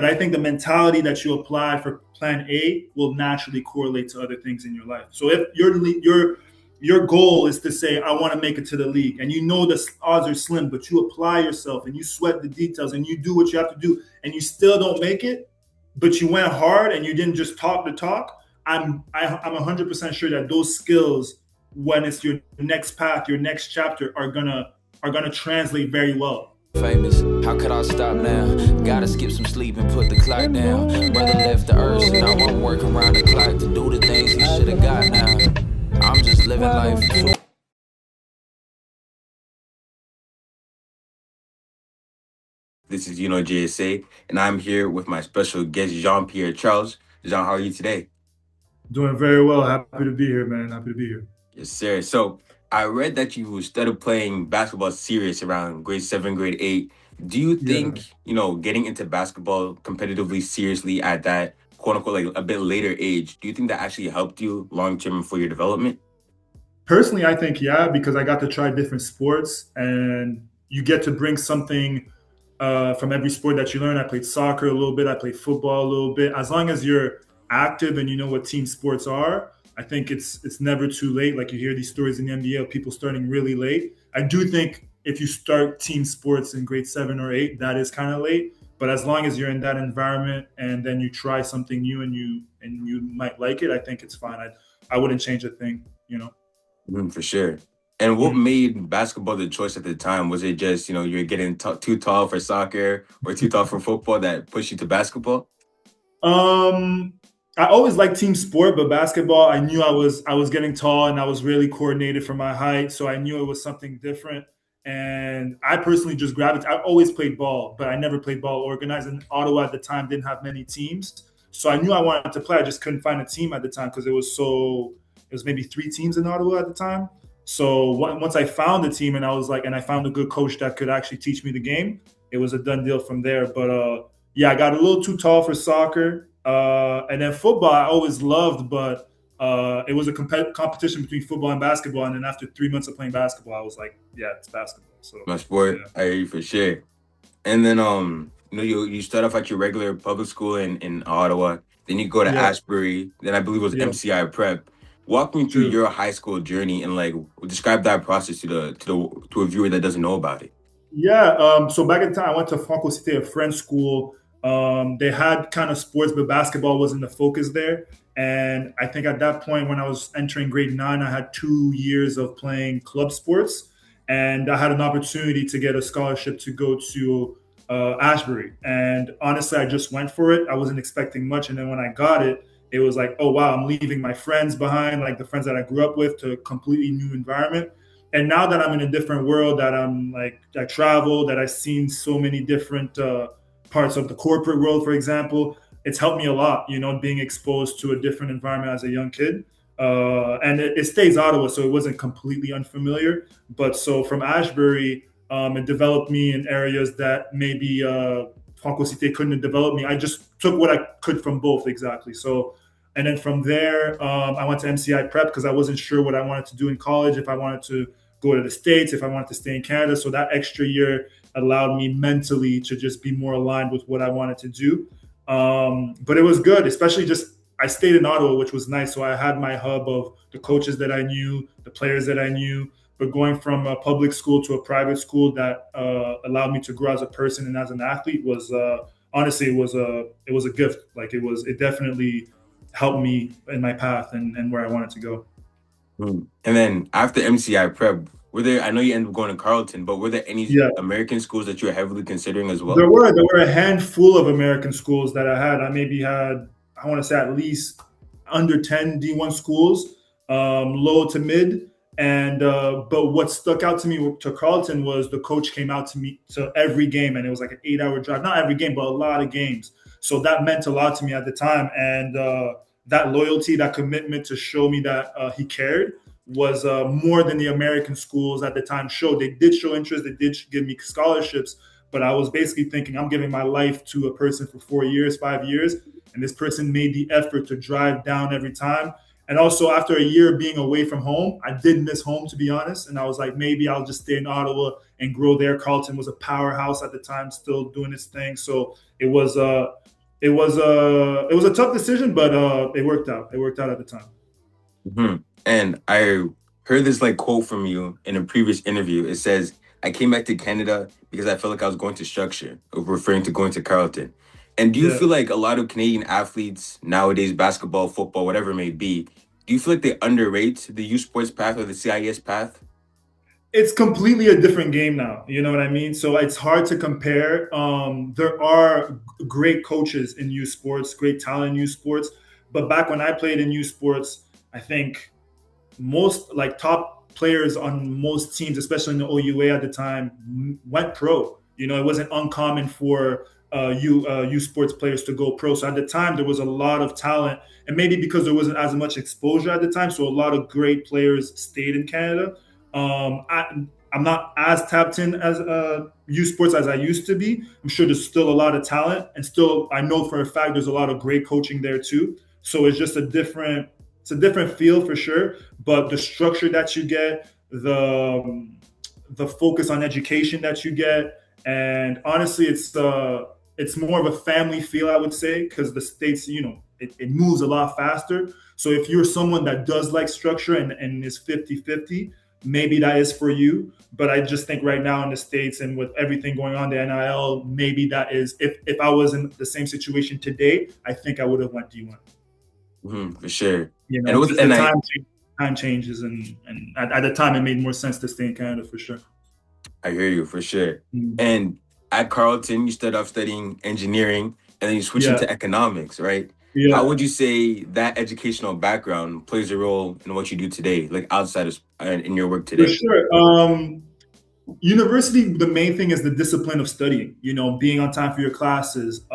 But I think the mentality that you apply for plan A will naturally correlate to other things in your life. So if your goal is to say, I want to make it to the league, and you know the odds are slim, but you apply yourself and you sweat the details and you do what you have to do, and you still don't make it, but you went hard and you didn't just talk the talk, I'm 100% sure that those skills, when it's your next path, your next chapter, are gonna translate very well. Famous, how could I stop now? Gotta skip some sleep and put the clock down. Brother left the earth, so now I'm working around the clock to do the things he should have got now. I'm just living life. This is YunoJSA, and I'm here with my special guest, Jean Pierre-Charles. Jean, how are you today? Doing very well. Happy to be here, man. Happy to be here. Yes, sir. So I read that you started playing basketball serious around grade 7, grade 8. Do you think, getting into basketball competitively seriously at that quote unquote like a bit later age, do you think that actually helped you long term for your development? Personally, I think yeah, because I got to try different sports, and you get to bring something from every sport that you learn. I played soccer a little bit. I played football a little bit. As long as you're active and you know what team sports are, I think it's never too late. Like you hear these stories in the NBA of people starting really late. I do think if you start team sports in grade 7 or 8, that is kind of late. But as long as you're in that environment and then you try something new and you might like it, I think it's fine. I wouldn't change a thing. For sure. And what made basketball the choice at the time? Was it just, you're getting too tall for soccer or too tall for football that pushed you to basketball? I always liked team sport, but basketball, I knew I was getting tall and I was really coordinated for my height, so I knew it was something different. And I personally just gravitated. I always played ball, but I never played ball organized. And Ottawa at the time didn't have many teams, so I knew I wanted to play. I just couldn't find a team at the time because it was maybe 3 teams in Ottawa at the time. So once I found a team and I found a good coach that could actually teach me the game, it was a done deal from there. But yeah, I got a little too tall for soccer. And then football, I always loved, but it was a competition between football and basketball. And then after 3 months of playing basketball, I was like, yeah, it's basketball. So My sport, yeah. I hear you for sure. And then you start off at your regular public school in Ottawa, then you go to Yeah. Ashbury, then I believe it was Yeah. MCI Prep. Walk me through True. your high school journey and describe that process to a viewer that doesn't know about it. Yeah. So back in time, I went to Franco Cité, a French school. They had kind of sports, but basketball wasn't the focus there. And I think at that point, when I was entering grade 9, I had 2 years of playing club sports, and I had an opportunity to get a scholarship to go to Ashbury. And honestly, I just went for it. I wasn't expecting much, and then when I got it, it was like, oh wow, I'm leaving my friends behind, like the friends that I grew up with, to a completely new environment. And now that I'm in a different world, that I travel, that I've seen so many different parts of the corporate world, for example, it's helped me a lot, being exposed to a different environment as a young kid. And it stays Ottawa, so it wasn't completely unfamiliar. But so from Ashbury, it developed me in areas that maybe Franco Cité couldn't have developed me. I just took what I could from both, exactly. So, and then from there, I went to MCI Prep because I wasn't sure what I wanted to do in college, if I wanted to go to the States, if I wanted to stay in Canada. So that extra year allowed me mentally to just be more aligned with what I wanted to do. But it was good, especially just I stayed in Ottawa, which was nice. So I had my hub of the coaches that I knew, the players that I knew. But going from a public school to a private school that allowed me to grow as a person and as an athlete was honestly it was a gift. Like it definitely helped me in my path and where I wanted to go. And then after MCI Prep, I know you ended up going to Carleton, but were there any Yeah. American schools that you were heavily considering as well? There were a handful of American schools that I had. I maybe had, I want to say, at least under 10 D1 schools, low to mid. And but what stuck out to me to Carleton was the coach came out to me to every game, and it was like an 8-hour drive. Not every game, but a lot of games. So that meant a lot to me at the time. And that loyalty, that commitment to show me that he cared was more than the American schools at the time showed. They did show interest. They did give me scholarships. But I was basically thinking, I'm giving my life to a person for 4 years, 5 years. And this person made the effort to drive down every time. And also after a year being away from home, I did miss home, to be honest. And I was like, maybe I'll just stay in Ottawa and grow there. Carleton was a powerhouse at the time, still doing its thing. So it was a tough decision, but it worked out. It worked out at the time. Hmm. And I heard this like quote from you in a previous interview. It says, "I came back to Canada because I felt like I was going to structure," referring to going to Carleton. And do you Yeah. feel like a lot of Canadian athletes nowadays, basketball, football, whatever it may be, do you feel like they underrate the U Sports path or the CIS path? It's completely a different game now. You know what I mean? So it's hard to compare. There are great coaches in U Sports, great talent in U Sports. But back when I played in U Sports, I think most like top players on most teams, especially in the OUA at the time, went pro. You know, it wasn't uncommon for U Sports players to go pro. So at the time, there was a lot of talent, and maybe because there wasn't as much exposure at the time, so a lot of great players stayed in Canada. I'm not as tapped in as U Sports as I used to be. I'm sure there's still a lot of talent, and still I know for a fact there's a lot of great coaching there too. So it's a different feel for sure. But the structure that you get, the focus on education that you get, and honestly, it's more of a family feel, I would say, because the states, it moves a lot faster. So if you're someone that does like structure and is 50-50, maybe that is for you. But I just think right now in the States and with everything going on, the NIL, maybe that is, if I was in the same situation today, I think I would have went D1. For sure. You And it know, was, because the and I, time changes, and at the time it made more sense to stay in Canada for sure. I hear you for sure. Mm. And at Carleton, you started off studying engineering and then you switched Yeah, into economics, right? How yeah, would you say that educational background plays a role in what you do today, like outside of in your work for today? sure. University, the main thing is the discipline of studying. You know, being on time for your classes.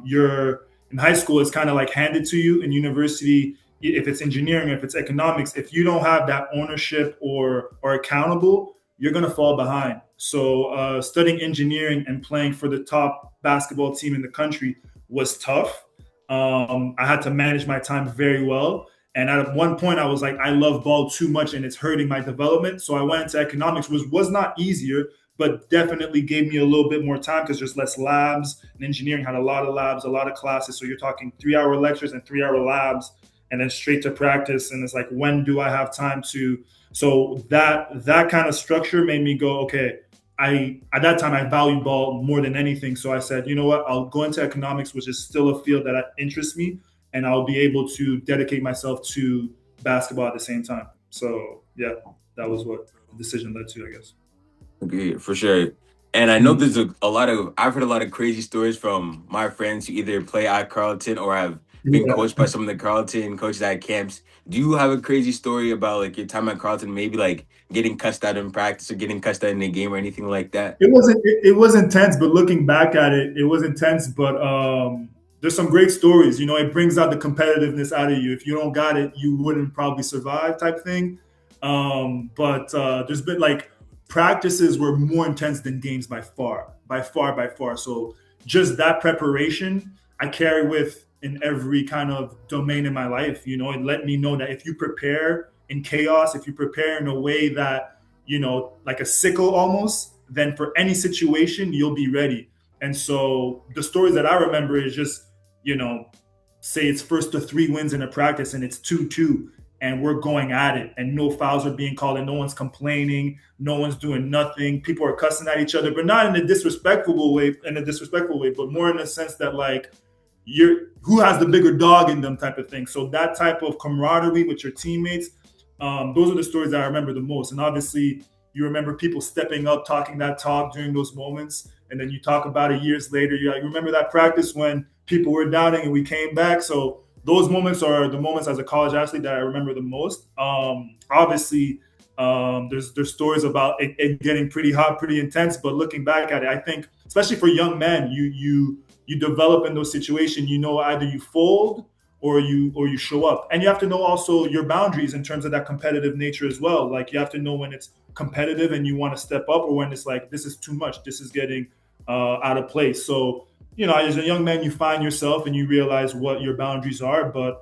You're in high school, it's kind of like handed to you. In university, if it's engineering, if it's economics, if you don't have that ownership or accountable, you're gonna fall behind. So studying engineering and playing for the top basketball team in the country was tough. I had to manage my time very well. And at one point, I was like, I love ball too much and it's hurting my development. So I went into economics, which was not easier, but definitely gave me a little bit more time because there's less labs. And engineering had a lot of labs, a lot of classes. So you're talking 3 hour lectures and 3 hour labs, and then straight to practice. And it's like, when do I have time to? So that kind of structure made me go, okay. I at that time I valued ball more than anything. So I said, you know what, I'll go into economics, which is still a field that interests me, and I'll be able to dedicate myself to basketball at the same time. So yeah, that was what the decision led to, I guess. Okay, for sure. And I know Mhm. there's I've heard a lot of crazy stories from my friends who either play at Carleton or have been Yeah. coached by some of the Carleton coaches at camps. Do you have a crazy story about like your time at Carleton, maybe like getting cussed out in practice or getting cussed out in the game or anything like that? It was intense, but looking back at it, it was intense. But there's some great stories. You know, it brings out the competitiveness out of you. If you don't got it, you wouldn't probably survive, type thing. But there's been like practices were more intense than games by far, by far, by far. So just that preparation I carry with in every kind of domain in my life. You know, it let me know that if you prepare in chaos, if you prepare in a way that, like a sickle almost, then for any situation, you'll be ready. And so the stories that I remember is just, you know, say it's first to 3 wins in a practice and it's 2-2 and we're going at it and no fouls are being called and no one's complaining, no one's doing nothing. People are cussing at each other, but not in a disrespectful way, but more in the sense that like you're who has the bigger dog in them type of thing. So that type of camaraderie with your teammates, those are the stories that I remember the most. And obviously, you remember people stepping up, talking that talk during those moments, and then you talk about it years later. You're like, remember that practice when people were doubting and we came back? So those moments are the moments as a college athlete that I remember the most. Obviously, there's stories about it getting pretty hot, pretty intense. But looking back at it, I think, especially for young men, you develop in those situations. You know, either you fold or you show up, and you have to know also your boundaries in terms of that competitive nature as well. Like you have to know when it's competitive and you want to step up, or when it's like this is too much, this is getting out of place. So as a young man, you find yourself and you realize what your boundaries are. But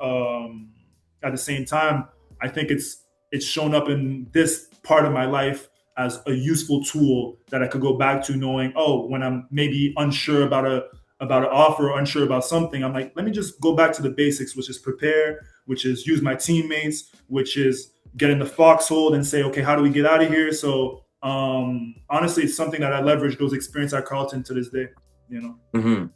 at the same time, I think it's shown up in this part of my life as a useful tool that I could go back to, knowing, oh, when I'm maybe unsure about an offer or unsure about something, I'm like, let me just go back to the basics, which is prepare, which is use my teammates, which is get in the foxhole and say, okay, how do we get out of here? So honestly, it's something that I leverage those experiences at Carleton to this day, you know. Mm-hmm.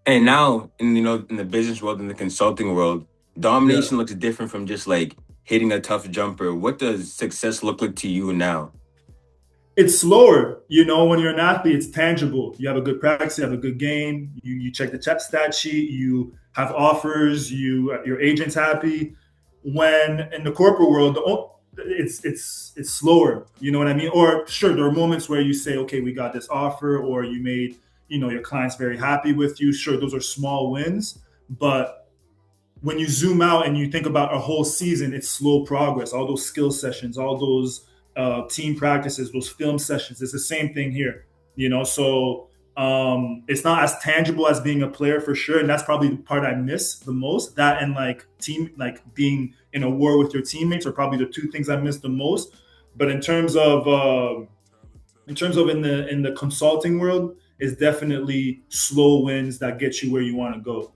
And now, in the business world, in the consulting world, domination looks different from just like hitting a tough jumper. What does success look like to you now? It's slower, you know. When you're an athlete, it's tangible. You have a good practice, you have a good game, you check the stat sheet, you have offers, your agent's happy. When in the corporate world, it's slower, you know what I mean? Or sure, there are moments where you say, okay, we got this offer, or you made, your client's very happy with you. Sure, those are small wins, but when you zoom out and you think about a whole season, it's slow progress. All those skill sessions, all those team practices, those film sessions. It's the same thing here, So it's not as tangible as being a player for sure, and that's probably the part I miss the most. That and being in a war with your teammates are probably the two things I miss the most. But in terms of in the consulting world, it's definitely slow wins that get you where you want to go.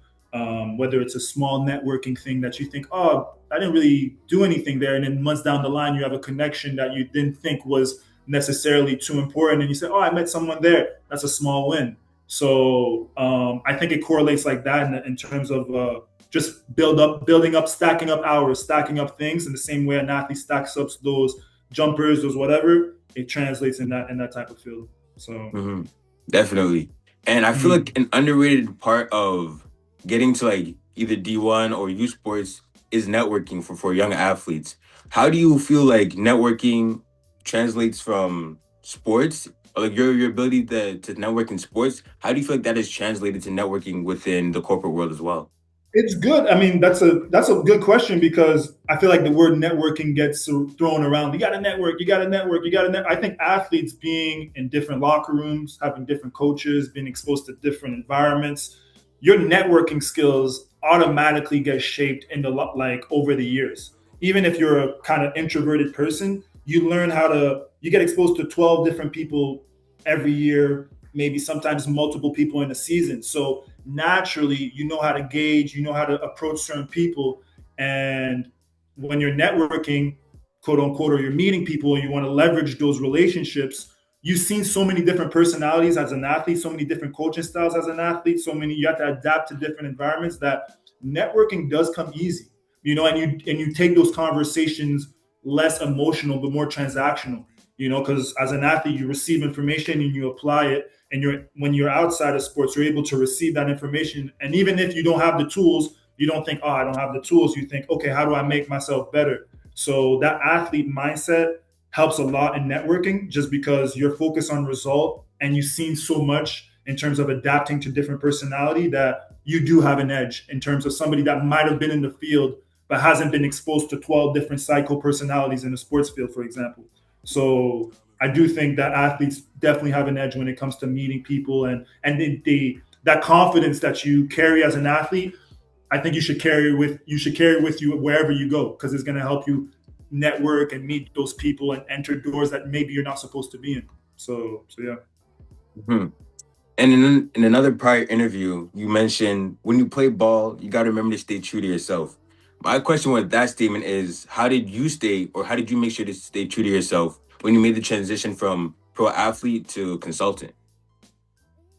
Whether it's a small networking thing that you think, oh, I didn't really do anything there. And then months down the line, you have a connection that you didn't think was necessarily too important. And you say, oh, I met someone there. That's a small win. So I think it correlates like that in terms of just building up, stacking up hours, stacking up things in the same way an athlete stacks up those jumpers, those whatever, it translates in that type of field. So Definitely. And I feel like an underrated part of getting to like either D1 or USports is networking for young athletes. How do you feel like networking translates from sports, or like your ability to network in sports? How do you feel like that is translated to networking within the corporate world as well? it's good. I mean, that's a good question, because I feel like the word networking gets thrown around. You got to network. You got to network. You got to network. I think athletes being in different locker rooms, having different coaches, being exposed to different environments, your networking skills automatically get shaped in over the years. Even if you're a kind of introverted person, you learn you get exposed to 12 different people every year, maybe sometimes multiple people in a season. So naturally, you know how to gauge, you know how to approach certain people. And when you're networking, quote unquote, or you're meeting people and you want to leverage those relationships, you've seen so many different personalities as an athlete, so many different coaching styles as an athlete, you have to adapt to different environments, that networking does come easy, and you take those conversations less emotional, but more transactional, because as an athlete, you receive information and you apply it. And when you're outside of sports, you're able to receive that information. And even if you don't have the tools, you don't think, oh, I don't have the tools. You think, okay, how do I make myself better? So that athlete mindset helps a lot in networking, just because you're focused on result and you've seen so much in terms of adapting to different personality, that you do have an edge in terms of somebody that might have been in the field but hasn't been exposed to 12 different psycho personalities in the sports field, for example. So I do think that athletes definitely have an edge when it comes to meeting people, and that confidence that you carry as an athlete. I think you should carry with you wherever you go, because it's going to help you network and meet those people and enter doors that maybe you're not supposed to be in. So yeah. Mm-hmm. And in another prior interview, you mentioned when you play ball, you got to remember to stay true to yourself. My question with that statement is, how did you make sure to stay true to yourself when you made the transition from pro athlete to consultant?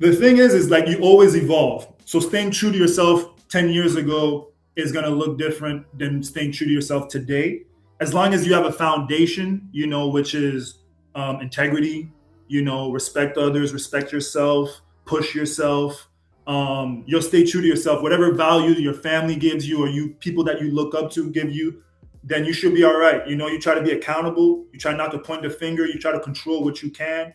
The thing is like you always evolve. So staying true to yourself 10 years ago is going to look different than staying true to yourself today. As long as you have a foundation, which is integrity, respect others, respect yourself, push yourself. You'll stay true to yourself. Whatever value your family gives you, or people that you look up to give you, then you should be all right. You try to be accountable. You try not to point the finger. You try to control what you can.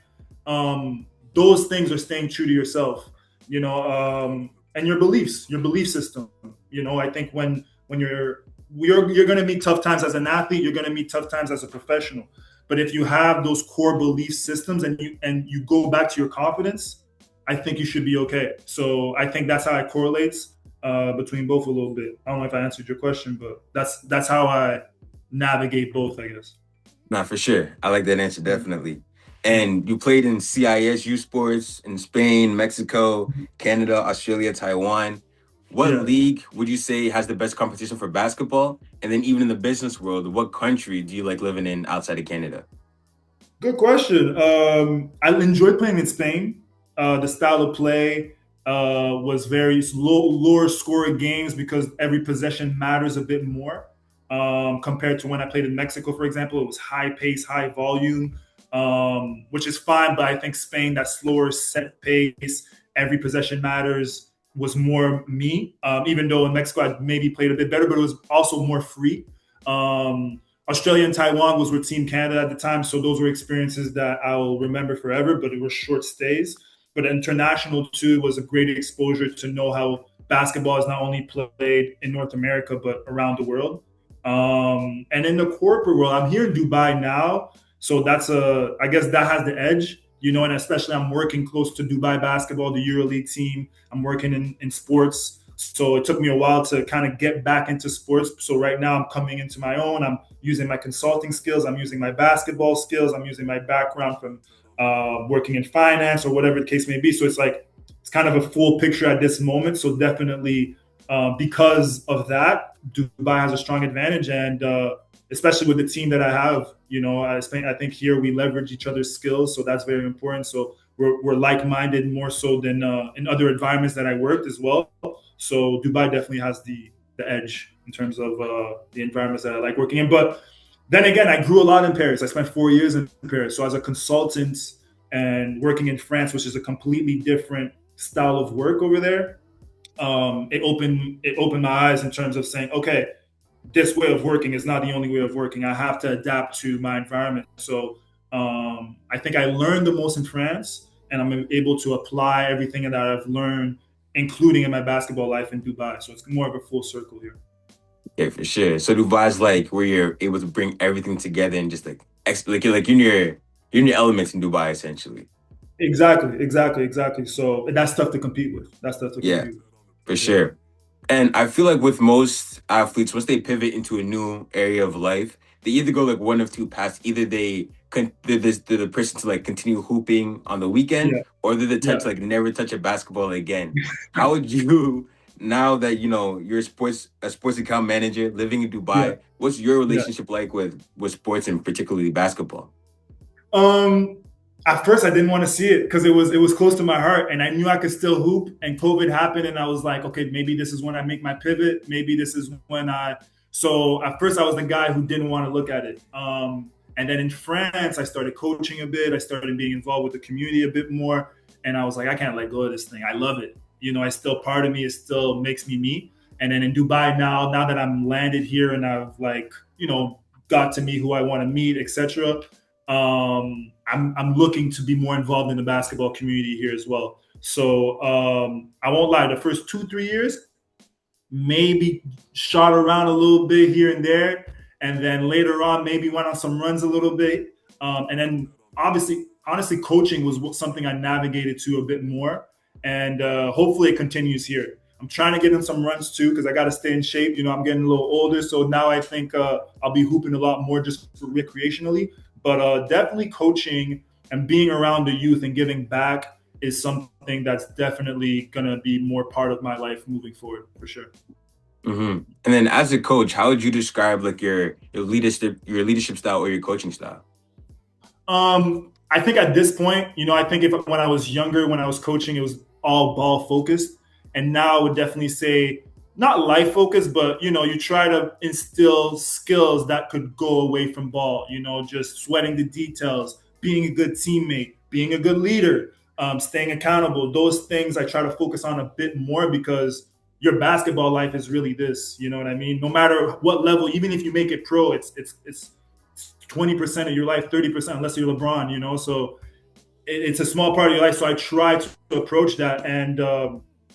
Those things are staying true to yourself, and your beliefs, your belief system. I think when you're going to meet tough times as an athlete, you're going to meet tough times as a professional. But if you have those core belief systems and you go back to your confidence, I think you should be okay. So I think that's how it correlates. between both a little bit. I don't know if I answered your question, but that's how I navigate both, I guess. Nah, for sure. I like that answer, definitely. And you played in CIS U Sports in Spain, Mexico, Canada, Australia, Taiwan. What Yeah. league would you say has the best competition for basketball? And then even in the business world, what country do you like living in outside of Canada? Good question. I enjoyed playing in Spain. The style of play was very lower scoring games because every possession matters a bit more compared to when I played in Mexico, for example. It was high pace, high volume, which is fine. But I think Spain, that slower set pace, every possession matters, was more me. Even though in Mexico I maybe played a bit better, but it was also more free. Australia and Taiwan was with Team Canada at the time, so those were experiences that I will remember forever. But it were short stays. But international too was a great exposure to know how basketball is not only played in North America but around the world. And in the corporate world, I'm here in Dubai now, so I guess that has the edge, and especially I'm working close to Dubai basketball, the EuroLeague team. I'm working in sports. So it took me a while to kind of get back into sports. So right now I'm coming into my own. I'm using my consulting skills. I'm using my basketball skills. I'm using my background from working in finance or whatever the case may be. So it's kind of a full picture at this moment. So definitely because of that, Dubai has a strong advantage, and especially with the team that I have, I think here we leverage each other's skills, so that's very important. So we're like-minded more so than in other environments that I worked as well. So Dubai definitely has the edge in terms of the environments that I like working in. But then again, I grew a lot in Paris. I spent 4 years in Paris. So as a consultant and working in France, which is a completely different style of work over there, it opened my eyes in terms of saying, okay, this way of working is not the only way of working. I have to adapt to my environment. So I think I learned the most in France, and I'm able to apply everything that I've learned, including in my basketball life in Dubai. So it's more of a full circle here. Yeah, for sure. So Dubai's like where you're able to bring everything together and just like you're in your elements in Dubai essentially. Exactly. So that's tough to compete with. Yeah, for Yeah. sure. And I feel like with most athletes, once they pivot into a new area of life, they either go like one of two paths. Either they're the person to like continue hooping on the weekend, Yeah. or they're the type Yeah. to like never touch a basketball again. How would you, now that you're a sports account manager living in Yeah. Dubai, what's your Yeah. relationship like with sports and particularly basketball? Um, at first I didn't want to see it because it was close to my heart, and I knew I could still hoop. And COVID happened, and I was like, okay, maybe this is when I make my pivot. Maybe this is when I. So at first I was the guy who didn't want to look at it. And then in France, I started coaching a bit. I started being involved with the community a bit more, and I was like, I can't let go of this thing. I love it. I still part of me. It still makes me me. And then in Dubai now that I'm landed here and I've got to meet who I want to meet, etc. I'm looking to be more involved in the basketball community here as well. So I won't lie, the first 2-3 years, maybe shot around a little bit here and there, and then later on maybe went on some runs a little bit, and then honestly, coaching was something I navigated to a bit more, and hopefully it continues here. I'm trying to get in some runs too because I got to stay in shape. I'm getting a little older, so now I think I'll be hooping a lot more just recreationally. But definitely coaching and being around the youth and giving back is something that's definitely gonna be more part of my life moving forward for sure. And then as a coach, how would you describe like your leadership style or your coaching style? I think at this point, I think if when I was younger, when I was coaching, it was all ball focused, and now I would definitely say not life focused, but you try to instill skills that could go away from ball. Just sweating the details, being a good teammate, being a good leader, staying accountable. Those things I try to focus on a bit more because your basketball life is really this. You know what I mean? No matter what level, even if you make it pro, it's 20% of your life, 30% unless you're LeBron. So it's a small part of your life. So I try to approach that, and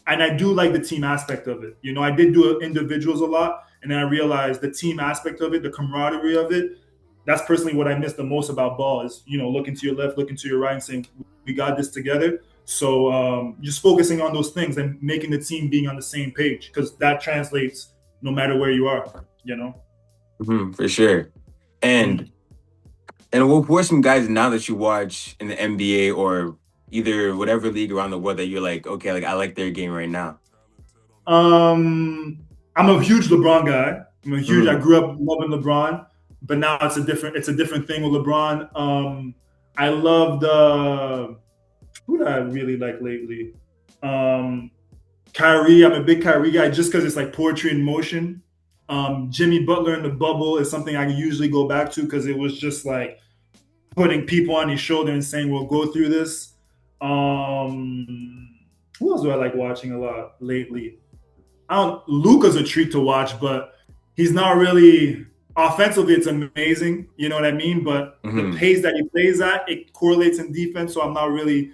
I do like the team aspect of it. I did do individuals a lot, and then I realized the team aspect of it, the camaraderie of it. That's personally what I miss the most about ball is, looking to your left, looking to your right, and saying, we got this together. So just focusing on those things and making the team being on the same page, because that translates no matter where you are, you know. For sure. And who are some guys now that you watch in the NBA or either whatever league around the world that you're like, okay, like I like their game right now? I'm a huge LeBron guy. I Mm, grew up loving LeBron, but now it's a different thing with LeBron. I love the who did I really like lately? Um, Kyrie. I'm a big Kyrie guy just because it's like poetry in motion. Jimmy Butler in the bubble is something I usually go back to because it was just like putting people on his shoulder and saying, "We'll go through this." Who else do I like watching a lot lately? I don't. Luca's a treat to watch, but he's not really offensively. It's amazing, you know what I mean. But the mm-hmm. pace that he plays at, it correlates in defense. So I'm not really.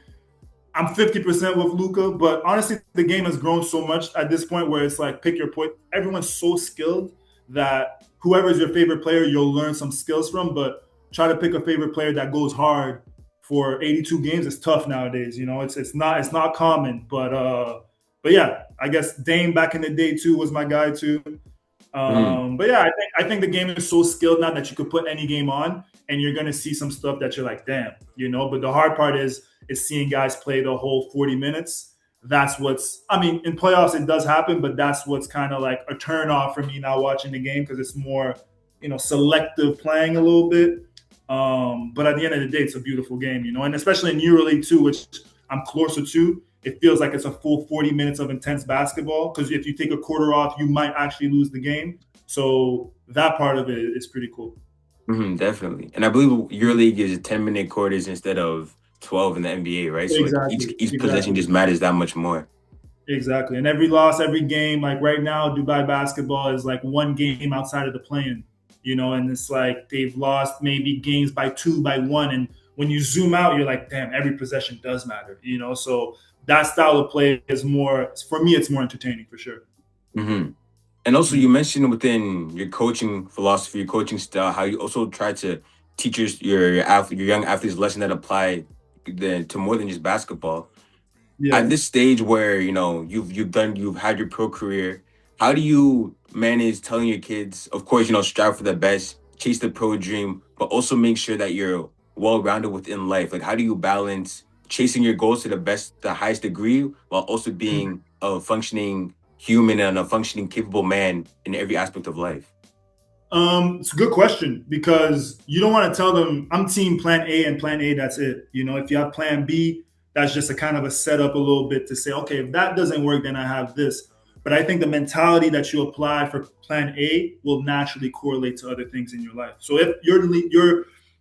I'm 50% with Luca, but honestly, the game has grown so much at this point where it's like pick your point. Everyone's so skilled that whoever is your favorite player, you'll learn some skills from. But try to pick a favorite player that goes hard for 82 games. It's tough nowadays. You know, it's not common. But yeah, I guess Dame back in the day too was my guy too. But yeah, I think the game is so skilled now that you could put any game on and you're gonna see some stuff that you're like, damn, you know. But the hard part is seeing guys play the whole 40 minutes. That's what's I mean, in playoffs it does happen, but that's what's kind of like a turn off for me now watching the game because it's more, selective playing a little bit. But at the end of the day, it's a beautiful game, and especially in EuroLeague too, which I'm closer to. It feels like it's a full 40 minutes of intense basketball because if you take a quarter off, you might actually lose the game. So that part of it is pretty cool. Definitely. And I believe your league is 10-minute quarters instead of 12 in the NBA, right? So like each Exactly. each possession Exactly. just matters that much more. Exactly. And every loss, every game, like right now, Dubai basketball is like one game outside of the play-in, and it's like they've lost maybe games by two, by one. And when you zoom out, you're like, damn, every possession does matter. So that style of play is more, for me, it's more entertaining for sure. hmm And also, you Mhm. mentioned within your coaching philosophy, your coaching style, how you also try to teach your young athletes lesson that apply to more than just basketball. At Yeah. this stage where you've had your pro career, how do you manage telling your kids, of course, strive for the best, chase the pro dream, but also make sure that you're well rounded within life? Like, how do you balance chasing your goals to the highest degree while also being a functioning human and a functioning capable man in every aspect of life? It's a good question because you don't want to tell them I'm team plan A and plan A, that's it. If you have plan B, that's just a kind of a setup a little bit to say, okay, if that doesn't work, then I have this. But I think the mentality that you apply for plan A will naturally correlate to other things in your life. So if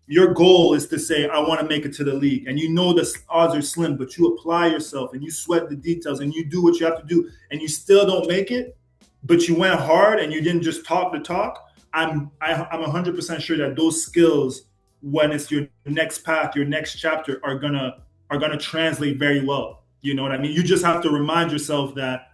your goal is to say, I want to make it to the league, and the odds are slim, but you apply yourself and you sweat the details and you do what you have to do, and you still don't make it, but you went hard and you didn't just talk the talk. I'm 100% sure that those skills, when it's your next path, your next chapter, are gonna translate very well. You know what I mean? You just have to remind yourself that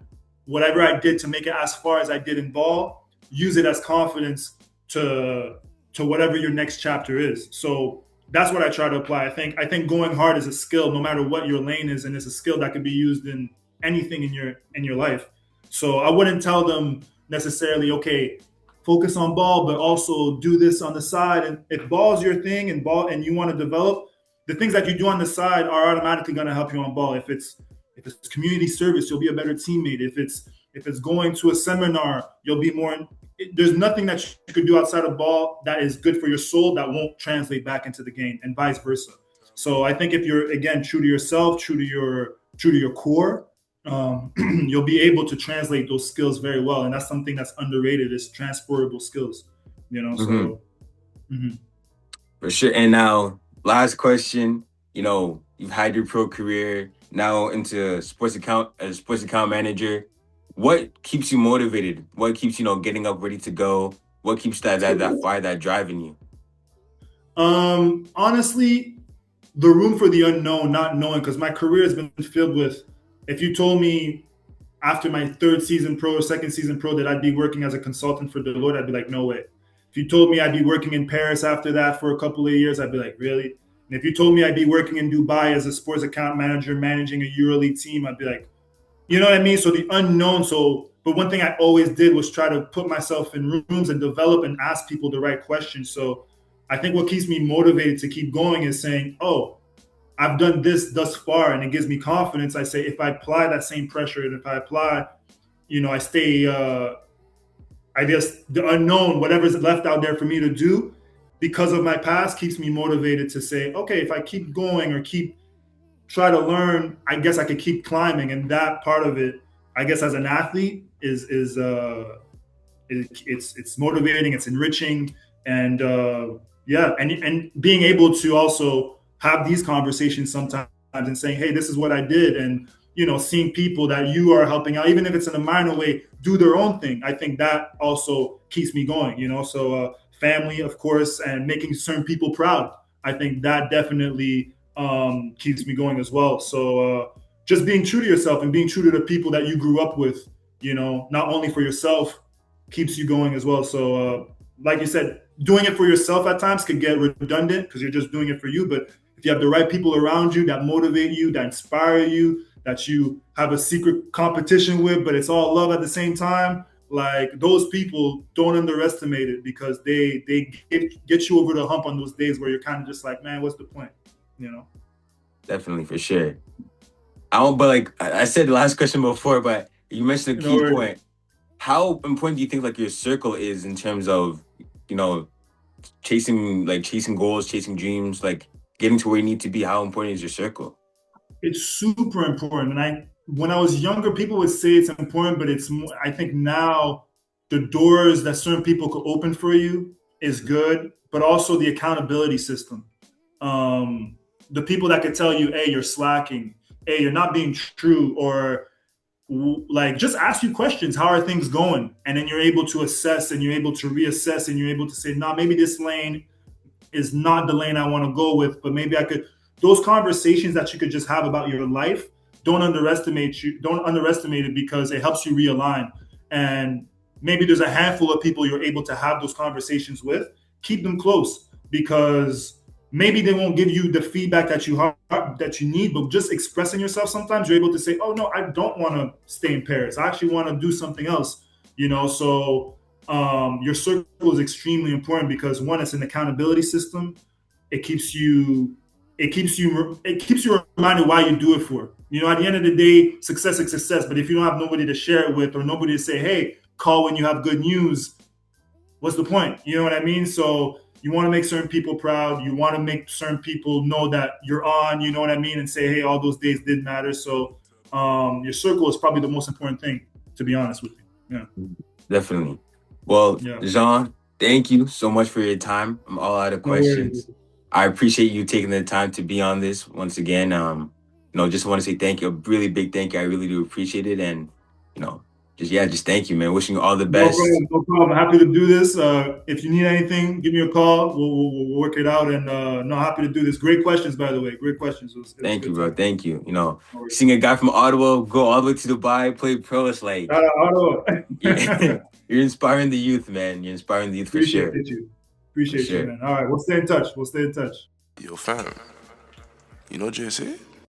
whatever I did to make it as far as I did in ball, use it as confidence to whatever your next chapter is. So that's what I try to apply. I think going hard is a skill, no matter what your lane is, and it's a skill that can be used in anything in your life. So I wouldn't tell them necessarily, okay, focus on ball, but also do this on the side. And if ball is your thing and you want to develop, the things that you do on the side are automatically going to help you on ball. If it's community service, you'll be a better teammate. If it's going to a seminar, you'll be more. There's nothing that you could do outside of ball that is good for your soul that won't translate back into the game, and vice versa. So I think if you're again true to yourself, true to your core, you'll be able to translate those skills very well, and that's something that's underrated is transferable skills. hmm So mhm. For sure. And now, last question. You've had your pro career now into sports account as sports account manager. What keeps you motivated? What keeps getting up ready to go? What keeps that fire, that drive in you? Honestly, the room for the unknown, not knowing, because my career has been filled with. If you told me after my third season pro or second season pro that I'd be working as a consultant for Deloitte, I'd be like, no way. If you told me I'd be working in Paris after that for a couple of years, I'd be like, really? And if you told me I'd be working in Dubai as a sports account manager, managing a EuroLeague team, I'd be like, you know what I mean? So the unknown. So, but one thing I always did was try to put myself in rooms and develop and ask people the right questions. So I think what keeps me motivated to keep going is saying, oh, I've done this thus far, and it gives me confidence. I say, if I apply that same pressure, and if I apply, I stay, I guess the unknown, whatever's left out there for me to do because of my past keeps me motivated to say, okay, if I keep going or keep try to learn, I guess I could keep climbing. And that part of it, I guess as an athlete is it's motivating, it's enriching. And and being able to also have these conversations sometimes and saying, hey, this is what I did. And, seeing people that you are helping out, even if it's in a minor way, do their own thing. I think that also keeps me going, So family, of course, and making certain people proud. I think that definitely keeps me going as well. So just being true to yourself and being true to the people that you grew up with, not only for yourself, keeps you going as well. So like you said, doing it for yourself at times could get redundant because you're just doing it for you. But if you have the right people around you that motivate you, that inspire you, that you have a secret competition with, but it's all love at the same time, like those people, don't underestimate it because they get you over the hump on those days where you're kind of just like, man, what's the point? Definitely, for sure. But like I said the last question before, but you mentioned a key point. How important do you think like your circle is in terms of, chasing goals, chasing dreams, like getting to where you need to be? How important is your circle? It's super important. And when I was younger, people would say it's important, but I think now the doors that certain people could open for you is good, but also the accountability system. The people that could tell you, hey, you're slacking, hey, you're not being true, or like just ask you questions. How are things going? And then you're able to assess and you're able to reassess and you're able to say, nah, maybe this lane is not the lane I want to go with, but maybe I could. Those conversations that you could just have about your life, don't underestimate it because it helps you realign. And maybe there's a handful of people you're able to have those conversations with. Keep them close because maybe they won't give you the feedback that you need, but just expressing yourself, sometimes you're able to say, oh no, I don't want to stay in Paris. I actually want to do something else, So your circle is extremely important because one, it's an accountability system. It keeps you reminded why you do it for. At the end of the day, success is success. But if you don't have nobody to share it with or nobody to say, hey, call when you have good news, what's the point? You know what I mean? So you want to make certain people proud. You want to make certain people know that you're on, you know what I mean? And say, hey, all those days did matter. So your circle is probably the most important thing, to be honest with you. Yeah. Definitely. Well, yeah. Jean, thank you so much for your time. I'm all out of questions. I appreciate you taking the time to be on this once again. Just want to say thank you, a really big thank you. I really do appreciate it. And, just thank you, man. Wishing you all the best. No problem. Happy to do this. If you need anything, give me a call. We'll work it out. And happy to do this. Great questions, by the way. Great questions. Thank you, bro. Thank you. Seeing a guy from Ottawa go all the way to Dubai, play pro, it's like Ottawa. You're inspiring the youth, man. You're inspiring the youth for sure. Appreciate you, man. All right, we'll stay in touch. Yo, fam. YunoJSA?